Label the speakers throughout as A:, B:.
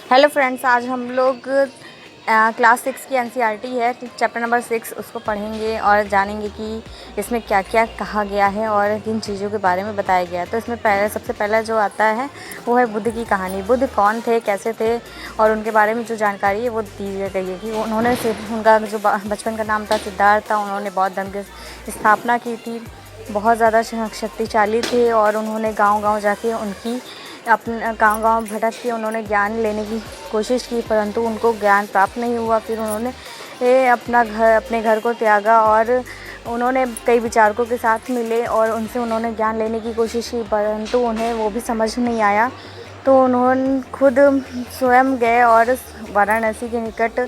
A: Hello friends, आज हम लोग क्लास 6 की एनसीईआरटी है चैप्टर नंबर 6 उसको पढ़ेंगे और जानेंगे कि इसमें क्या क्या कहा गया है और किन चीज़ों के बारे में बताया गया है। तो इसमें सबसे पहला जो आता है वो है बुद्ध की कहानी। बुद्ध कौन थे, कैसे थे और उनके बारे में जो जानकारी है वो दी गई है कि उन्होंने उनका जो बचपन का नाम था सिद्धार्थ था। उन्होंने बौद्ध धर्म की स्थापना की थी, बहुत ज़्यादा शक्तिशाली थे और उन्होंने गाँव-गाँव जाके उनकी अपने गाँव-गाँव भटक के उन्होंने ज्ञान लेने की कोशिश की, परंतु उनको ज्ञान प्राप्त नहीं हुआ। फिर उन्होंने अपने घर को त्यागा और उन्होंने कई विचारकों के साथ मिले और उनसे उन्होंने ज्ञान लेने की कोशिश की, परंतु उन्हें वो भी समझ नहीं आया। तो उन्होंने खुद स्वयं गए और वाराणसी के निकट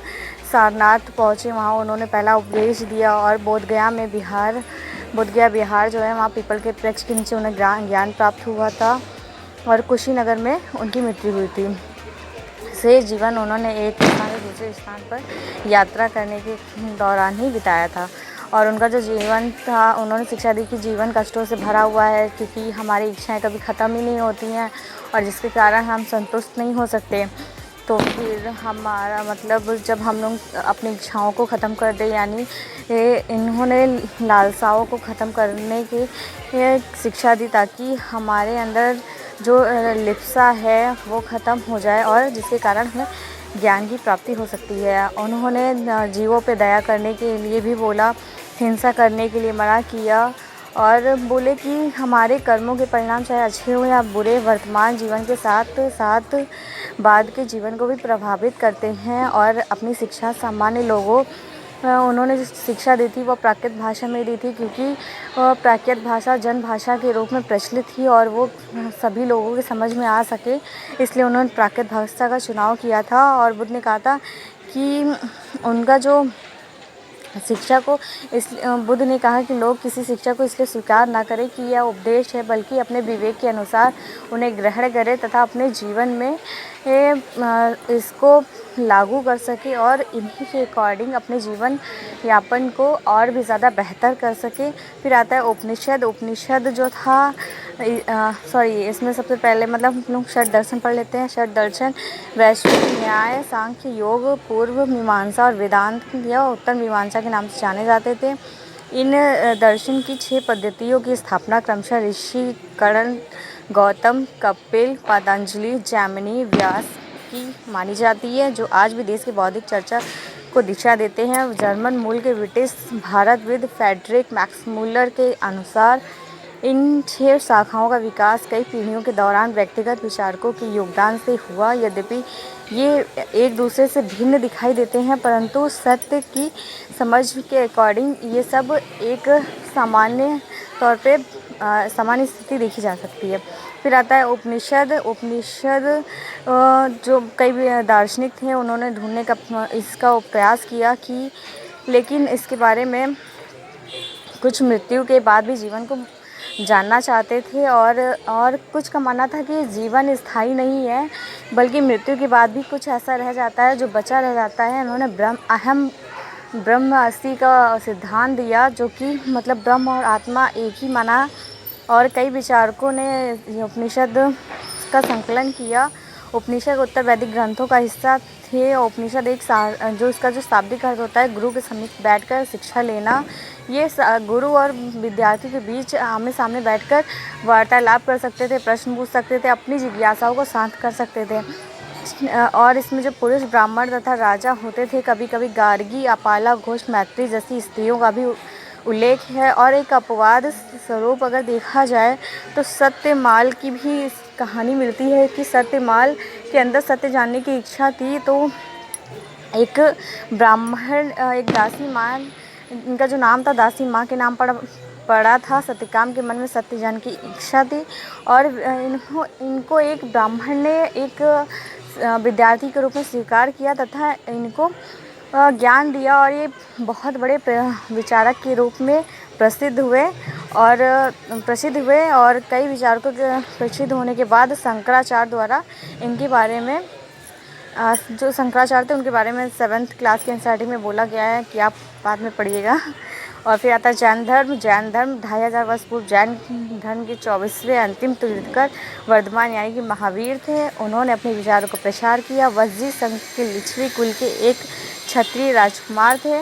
A: सारनाथ पहुँचे। वहाँ उन्होंने पहला उपदेश दिया और बोधगया विहार जो है वहाँ पीपल के वृक्ष के नीचे उन्हें ज्ञान प्राप्त हुआ था और कुशीनगर में उनकी मृत्यु हुई थी। से जीवन उन्होंने एक स्थान से दूसरे स्थान पर यात्रा करने के दौरान ही बिताया था और उनका जो जीवन था, उन्होंने शिक्षा दी कि जीवन कष्टों से भरा हुआ है, क्योंकि हमारी इच्छाएं कभी ख़त्म ही नहीं होती हैं और जिसके कारण हम संतुष्ट नहीं हो सकते। तो फिर हमारा मतलब जब हम लोग अपनी इच्छाओं को ख़त्म कर दें, यानी इन्होंने लालसाओं को ख़त्म करने की शिक्षा दी ताकि हमारे अंदर जो लिप्सा है वो ख़त्म हो जाए और जिसके कारण हमें ज्ञान की प्राप्ति हो सकती है। उन्होंने जीवों पे दया करने के लिए भी बोला, हिंसा करने के लिए मना किया और बोले कि हमारे कर्मों के परिणाम चाहे अच्छे हो या बुरे, वर्तमान जीवन के साथ साथ बाद के जीवन को भी प्रभावित करते हैं। और अपनी शिक्षा सामान्य लोगों उन्होंने जो शिक्षा दी थी वो प्राकृत भाषा में दी थी, क्योंकि प्राकृत भाषा जन भाषा के रूप में प्रचलित थी और वो सभी लोगों के समझ में आ सके, इसलिए उन्होंने प्राकृत भाषा का चुनाव किया था। और बुद्ध ने कहा था कि उनका जो शिक्षा को बुद्ध ने कहा कि लोग किसी शिक्षा को इसलिए स्वीकार ना करें कि यह उपदेश है, बल्कि अपने विवेक के अनुसार उन्हें ग्रहण करें तथा अपने जीवन में इसको लागू कर सके और इन्हीं के अकॉर्डिंग अपने जीवन यापन को और भी ज़्यादा बेहतर कर सके। फिर आता है उपनिषद जो था इसमें सबसे पहले मतलब हम लोग षट दर्शन पढ़ लेते हैं। षट दर्शन वैश्विक न्याय, सांख्य, योग, पूर्व मीमांसा और वेदांत या उत्तर मीमांसा के नाम से जाने जाते थे। इन दर्शन की 6 पद्धतियों की स्थापना क्रमशः ऋषि कर्ण, गौतम, कपिल, पतंजलि, जैमिनी, व्यास की मानी जाती है, जो आज भी देश की बौद्धिक चर्चा को दिशा देते हैं। जर्मन मूल के ब्रिटिश भारतविद फ्रेडरिक मैक्समुलर के अनुसार इन 6 शाखाओं का विकास कई पीढ़ियों के दौरान व्यक्तिगत विचारकों के योगदान से हुआ। यद्यपि ये एक दूसरे से भिन्न दिखाई देते हैं, परंतु सत्य की समझ के अकॉर्डिंग ये सब एक सामान्य तौर पे सामान्य स्थिति देखी जा सकती है। फिर आता है उपनिषद जो कई दार्शनिक थे उन्होंने ढूंढने का इसका प्रयास किया कि, लेकिन इसके बारे में कुछ मृत्यु के बाद भी जीवन को जानना चाहते थे और कुछ का मानना था कि जीवन स्थायी नहीं है, बल्कि मृत्यु के बाद भी कुछ ऐसा रह जाता है जो बचा रह जाता है। उन्होंने ब्रह्म अस्ति का सिद्धांत दिया, जो कि मतलब ब्रह्म और आत्मा एक ही माना। और कई विचारकों ने उपनिषद का संकलन किया। उपनिषद उत्तर वैदिक ग्रंथों का हिस्सा थे। उपनिषद जो इसका जो शाब्दिक अर्थ होता है, गुरु के समीप बैठकर शिक्षा लेना। ये गुरु और विद्यार्थी के बीच आमने सामने बैठकर वार्तालाप कर सकते थे, प्रश्न पूछ सकते थे, अपनी जिज्ञासाओं को शांत कर सकते थे। और इसमें जो पुरुष ब्राह्मण तथा राजा होते थे, कभी कभी गार्गी, अपाला, घोष, मैत्री जैसी स्त्रियों का भी उल्लेख है। और एक अपवाद स्वरूप अगर देखा जाए तो सत्यमाल की भी कहानी मिलती है कि सत्यमाल के अंदर सत्य जानने की इच्छा थी, तो एक ब्राह्मण एक दासी माँ, इनका जो नाम था दासी माँ के नाम पड़ा था। सत्यकाम के मन में सत्य जानने की इच्छा थी और इनको एक ब्राह्मण ने एक विद्यार्थी के रूप में स्वीकार किया तथा इनको ज्ञान दिया और ये बहुत बड़े विचारक के रूप में प्रसिद्ध हुए और कई विचारकों के प्रसिद्ध होने के बाद शंकराचार्य द्वारा इनके बारे में जो शंकराचार्य थे उनके बारे में 7th क्लास के एनसीईआरटी में बोला गया है कि आप बाद में पढ़िएगा। और फिर आता है जैन धर्म। जैन धर्म 2500 वर्ष पूर्व जैन धर्म के 24वें अंतिम तीर्थंकर वर्धमान यानी कि महावीर थे। उन्होंने अपने विचारों का प्रसार किया। वज्जी संघ के लिच्छवी कुल के एक क्षत्रिय राजकुमार थे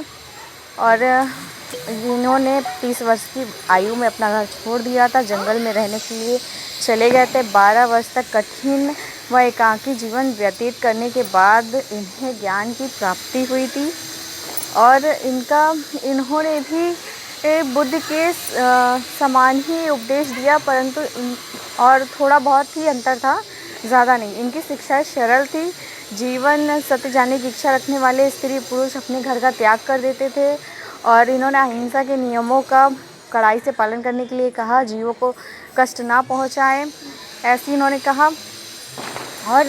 A: और इन्होंने 30 वर्ष की आयु में अपना घर छोड़ दिया था। जंगल में रहने के लिए चले गए थे। 12 वर्ष तक कठिन व एकाकी जीवन व्यतीत करने के बाद इन्हें ज्ञान की प्राप्ति हुई थी और इन्होंने भी बुद्ध के समान ही उपदेश दिया, परंतु और थोड़ा बहुत ही अंतर था, ज़्यादा नहीं। इनकी शिक्षा सरल थी। जीवन सत्य जानने की इच्छा रखने वाले स्त्री पुरुष अपने घर का त्याग कर देते थे और इन्होंने अहिंसा के नियमों का कड़ाई से पालन करने के लिए कहा। जीवों को कष्ट ना पहुंचाएं, ऐसी इन्होंने कहा। और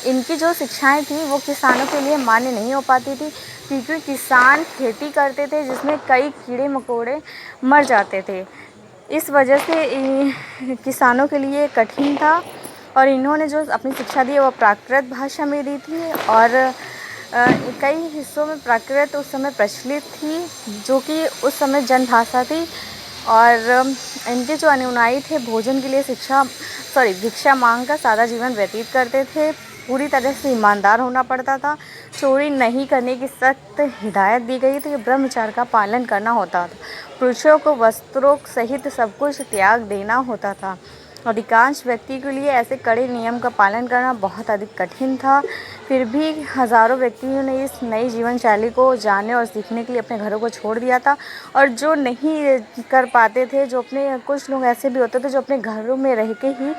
A: इनकी जो शिक्षाएं थी वो किसानों के लिए मान्य नहीं हो पाती थी, क्योंकि किसान खेती करते थे जिसमें कई कीड़े मकोड़े मर जाते थे। इस वजह से किसानों के लिए कठिन था और इन्होंने जो अपनी शिक्षा दी वो प्राकृत भाषा में दी थी और कई हिस्सों में प्राकृत उस समय प्रचलित थी, जो कि उस समय जनभाषा थी। और इनके जो अनुयायी थे भोजन के लिए भिक्षा मांग कर सादा जीवन व्यतीत करते थे। पूरी तरह से ईमानदार होना पड़ता था। चोरी नहीं करने की सख्त हिदायत दी गई थी। ब्रह्मचर्य का पालन करना होता था। पुरुषों को वस्त्रों सहित सब कुछ त्याग देना होता था। अधिकांश व्यक्ति के लिए ऐसे कड़े नियम का पालन करना बहुत अधिक कठिन था। फिर भी हज़ारों व्यक्तियों ने इस नई जीवन शैली को जानने और सीखने के लिए अपने घरों को छोड़ दिया था। और जो नहीं कर पाते थे, जो अपने कुछ लोग ऐसे भी होते थे जो अपने घरों में रह के ही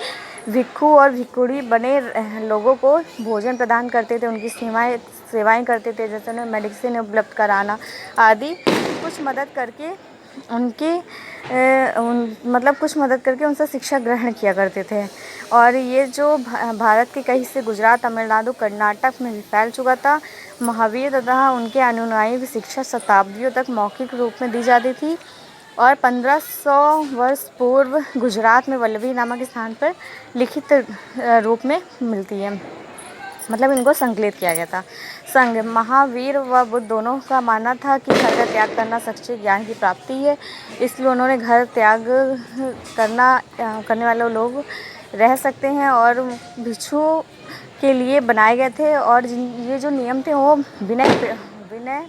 A: भिक्षु और भिक्षुणी बने लोगों को भोजन प्रदान करते थे, उनकी सेवाएं करते थे, जैसे उन्हें मेडिसिन उपलब्ध कराना आदि, कुछ मदद करके उनसे शिक्षा ग्रहण किया करते थे। और ये जो भारत के कई हिस्से गुजरात, तमिलनाडु, कर्नाटक में भी फैल चुका था। महावीर तथा उनके अनुयायियों की शिक्षा शताब्दियों तक मौखिक रूप में दी जाती थी और 1500 वर्ष पूर्व गुजरात में वल्लभी नामक स्थान पर लिखित रूप में मिलती है। मतलब इनको संकलित किया गया था। संघ महावीर व बुद्ध दोनों का मानना था कि घर का त्याग करना सच्चे ज्ञान की प्राप्ति है, इसलिए उन्होंने घर त्याग करने वाले लोग रह सकते हैं और भिक्षुओं के लिए बनाए गए थे। और ये जो नियम थे वो विनय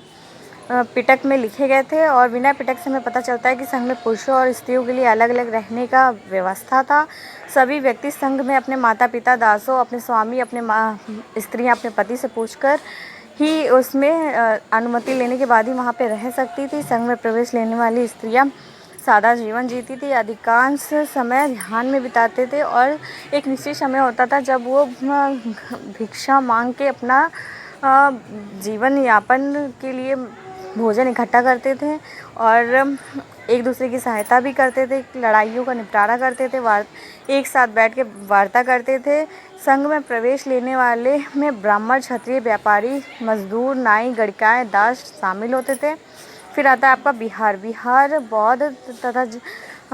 A: पिटक में लिखे गए थे और विनय पिटक से हमें पता चलता है कि संघ में पुरुषों और स्त्रियों के लिए अलग अलग रहने का व्यवस्था था। सभी व्यक्ति संघ में अपने माता पिता, दासों, अपने स्वामी, स्त्रियां अपने पति से पूछकर ही उसमें अनुमति लेने के बाद ही वहाँ पे रह सकती थी। संघ में प्रवेश लेने वाली स्त्रियां सादा जीवन जीती थी, अधिकांश समय ध्यान में बिताते थे और एक निश्चित समय होता था जब वो भिक्षा मांग के अपना जीवन यापन के लिए भोजन इकट्ठा करते थे और एक दूसरे की सहायता भी करते थे, लड़ाइयों का निपटारा करते थे, एक साथ बैठ के वार्ता करते थे। संघ में प्रवेश लेने वाले में ब्राह्मण, क्षत्रिय, व्यापारी, मजदूर, नाई, गणिकाएँ, दास शामिल होते थे। फिर आता है आपका बिहार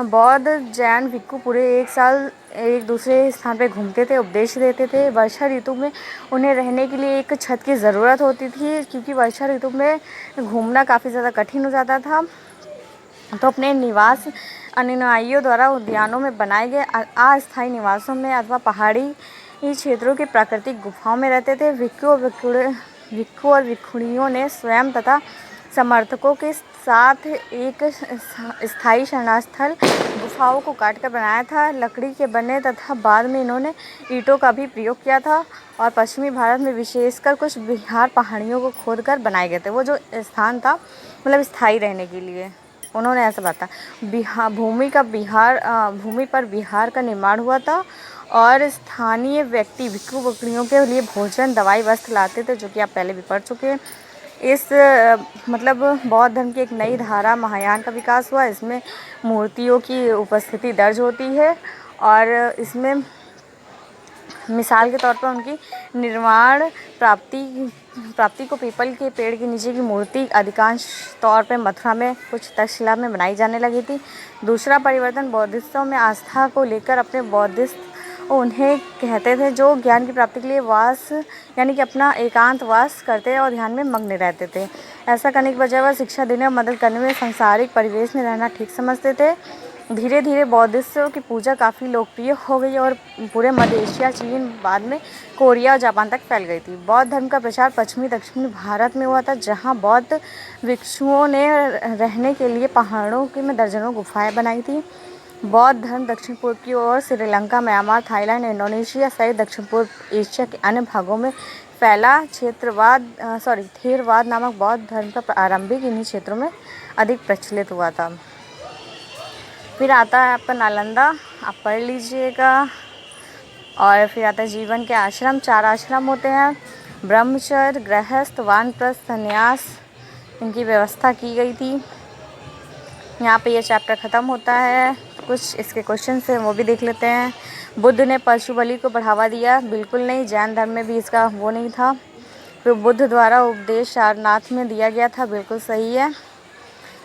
A: बौद्ध, जैन, भिक्षु पूरे एक साल एक दूसरे स्थान पे घूमते थे, उपदेश देते थे। वर्षा ऋतु में उन्हें रहने के लिए एक छत की ज़रूरत होती थी, क्योंकि वर्षा ऋतु में घूमना काफ़ी ज़्यादा कठिन हो जाता था। तो अपने निवास अनुयायियों द्वारा उद्यानों में बनाए गए अस्थायी निवासों में अथवा पहाड़ी क्षेत्रों के प्राकृतिक गुफाओं में रहते थे। भिक्षु और भिक्षुणियों ने स्वयं तथा समर्थकों के साथ एक स्थायी शरणास्थल गुफाओं को काटकर बनाया था। लकड़ी के बने तथा बाद में इन्होंने ईंटों का भी प्रयोग किया था और पश्चिमी भारत में विशेषकर कुछ बिहार पहाड़ियों को खोदकर बनाए गए थे। वो जो स्थान था मतलब स्थायी रहने के लिए, उन्होंने ऐसा बताया। भूमि पर बिहार का निर्माण हुआ था और स्थानीय व्यक्ति भिक्षु भिक्षुणियों के लिए भोजन, दवाई, वस्त्र लाते थे, जो कि आप पहले भी पढ़ चुके हैं। बौद्ध धर्म की एक नई धारा महायान का विकास हुआ। इसमें मूर्तियों की उपस्थिति दर्ज होती है और इसमें मिसाल के तौर पर उनकी निर्वाण प्राप्ति को पीपल के पेड़ के नीचे की मूर्ति अधिकांश तौर पर मथुरा में कुछ तक्षशिला में बनाई जाने लगी थी। दूसरा परिवर्तन बौद्धिस्टों में आस्था को लेकर अपने बौद्धिस्ट उन्हें कहते थे, जो ज्ञान की प्राप्ति के लिए वास यानी कि अपना एकांत वास करते और ध्यान में मग्न रहते थे। ऐसा करने की बजाय वह शिक्षा देने और मदद करने में सांसारिक परिवेश में रहना ठीक समझते थे। धीरे धीरे बौद्धिस्टों की पूजा काफ़ी लोकप्रिय हो गई और पूरे मध्य एशिया, चीन, बाद में कोरिया और जापान तक फैल गई थी। बौद्ध धर्म का प्रचार पश्चिमी दक्षिणी भारत में हुआ था, जहाँ बौद्ध भिक्षुओं ने रहने के लिए पहाड़ों में दर्जनों गुफाएं बनाई थी। बौद्ध धर्म दक्षिण पूर्व की ओर श्रीलंका, म्यांमार, थाईलैंड, इंडोनेशिया सहित दक्षिण पूर्व एशिया के अन्य भागों में फैला। थेरवाद नामक बौद्ध धर्म का प्रारंभिक इन्हीं क्षेत्रों में अधिक प्रचलित हुआ था। फिर आता है आपका नालंदा, आप पढ़ लीजिएगा। और फिर आता है जीवन के आश्रम। 4 आश्रम होते हैं, ब्रह्मचर्य, गृहस्थ, वानप्रस्थ, संन्यास, इनकी व्यवस्था की गई थी। यहाँ पे ये चैप्टर ख़त्म होता है। कुछ इसके क्वेश्चन हैं वो भी देख लेते हैं। बुद्ध ने पशु बलि को बढ़ावा दिया? बिल्कुल नहीं, जैन धर्म में भी इसका वो नहीं था। फिर बुद्ध द्वारा उपदेश सारनाथ में दिया गया था? बिल्कुल सही है।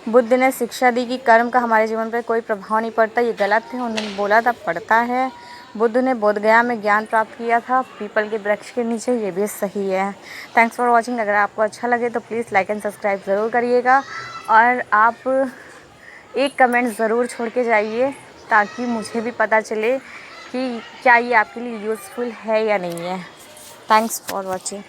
A: बुद्ध ने शिक्षा दी कि कर्म का हमारे जीवन पर कोई प्रभाव नहीं पड़ता, ये गलत है। उन्होंने बोला था पड़ता है। बुद्ध ने बोधगया में ज्ञान प्राप्त किया था पीपल के वृक्ष के नीचे, ये भी सही है। Thanks for watching. अगर आपको अच्छा लगे तो प्लीज़ लाइक एंड सब्सक्राइब ज़रूर करिएगा और आप एक कमेंट ज़रूर छोड़ के जाइए ताकि मुझे भी पता चले कि क्या ये आपके लिए यूज़फुल है या नहीं है। Thanks for watching.